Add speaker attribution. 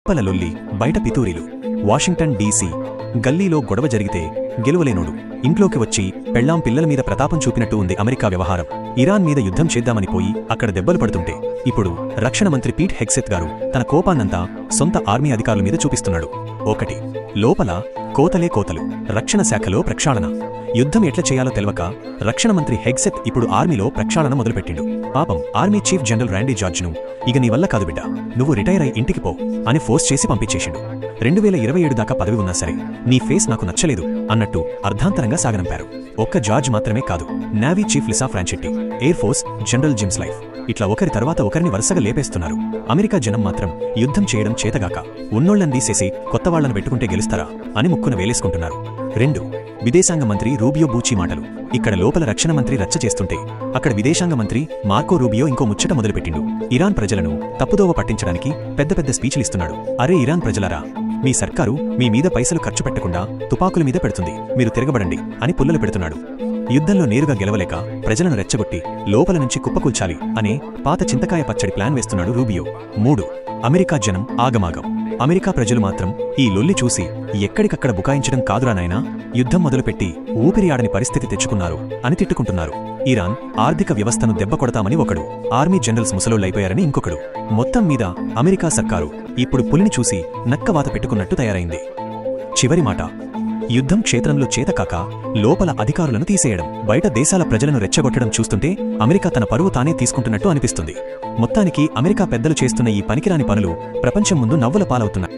Speaker 1: లోపల లొల్లి బయట పితూరీలు. వాషింగ్టన్ డీసీ గల్లీలో గొడవ జరిగితే గెలువలేనోడు ఇంట్లోకి వచ్చి పెళ్లాం పిల్లల మీద ప్రతాపం చూపినట్టు ఉంది అమెరికా వ్యవహారం. ఇరాన్ మీద యుద్ధం చేద్దామని పోయి అక్కడ దెబ్బలు పడుతుంటే ఇప్పుడు రక్షణ మంత్రి పీట్ హెగ్సెత్ గారు తన కోపాన్నంతా సొంత ఆర్మీ అధికారుల మీద చూపిస్తున్నాడు. ఒకటి, లోపల కోతలే కోతలు. రక్షణ శాఖలో ప్రక్షాళన. యుద్ధం ఎట్ల చేయాలో తెలవక రక్షణ మంత్రి హెగ్సెత్ ఇప్పుడు ఆర్మీలో ప్రక్షాళన మొదలుపెట్టిండు. పాపం ఆర్మీ చీఫ్ జనరల్ ర్యాండీ జార్జ్ను ఇక నీ వల్ల కాదు బిడ్డ, నువ్వు రిటైర్ అయి ఇంటికి పో అని ఫోర్స్ చేసి పంపించేసిండు. 2027 దాకా పదవి ఉన్నా సరే నీ ఫేస్ నాకు నచ్చలేదు అన్నట్టు అర్ధాంతరంగా సాగనంపారు. ఒక్క జార్జ్ మాత్రమే కాదు, navy chief Lisa Franchetti, air force general Jim Slife, ఇట్లా ఒకరి తర్వాత ఒకరిని వరుసగా లేపేస్తున్నారు. అమెరికా జనం మాత్రం యుద్ధం చేయడం చేతగాక ఉన్నోళ్లను తీసేసి కొత్త వాళ్లను పెట్టుకుంటే గెలుస్తారా అని ముక్కున వేలేసుకుంటున్నారు. 2, విదేశాంగ మంత్రి రూబియో బూచీ మాటలు. ఇక్కడ లోపల రక్షణ మంత్రి రచ్చ చేస్తుంటే అక్కడ విదేశాంగ మంత్రి మార్కో రూబియో ఇంకో ముచ్చట మొదలుపెట్టిండు. ఇరాన్ ప్రజలను తప్పుదోవ పట్టించడానికి పెద్ద పెద్ద స్పీచ్లిస్తున్నాడు. అరే ఇరాన్ ప్రజలారా, మీ సర్కారు మీ మీద పైసలు ఖర్చు పెట్టకుండా తుపాకుల మీద పెడుతుంది, మీరు తిరగబడండి అని పుల్లలు పెడుతున్నాడు. యుద్ధంలో నేరుగా గెలవలేక ప్రజలను రెచ్చగొట్టి లోపల నుంచి కుప్పకూల్చాలి అనే పాత చింతకాయ పచ్చడి ప్లాన్ వేస్తున్నాడు రూబియో. 3, అమెరికా జనం ఆగమాగం. అమెరికా ప్రజలు మాత్రం ఈ లొల్లి చూసి ఎక్కడికక్కడ బుకాయించడం కాదురా నాయనా, యుద్ధం మొదలుపెట్టి ఊపిరి ఆడని పరిస్థితి తెచ్చుకున్నారు అని తిట్టుకుంటున్నారు. ఇరాన్ ఆర్థిక వ్యవస్థను దెబ్బకొడతామని ఒకడు, ఆర్మీ జనరల్స్ ముసలోళ్లైపోయారని ఇంకొకడు. మొత్తం మీద అమెరికా సర్కారు ఇప్పుడు పులిని చూసి నక్కవాత పెట్టుకున్నట్టు తయారైంది. చివరి మాట, యుద్ధం క్షేత్రంలో చేతకాక లోపల అధికారులను తీసేయడం, బయట దేశాల ప్రజలను రెచ్చగొట్టడం చూస్తుంటే అమెరికా తన పరువు తానే తీసుకుంటున్నట్టు అనిపిస్తుంది. మొత్తానికి అమెరికా పెద్దలు చేస్తున్న ఈ పనికిరాని పనులు ప్రపంచం ముందు నవ్వుల పాలవుతున్నాయి.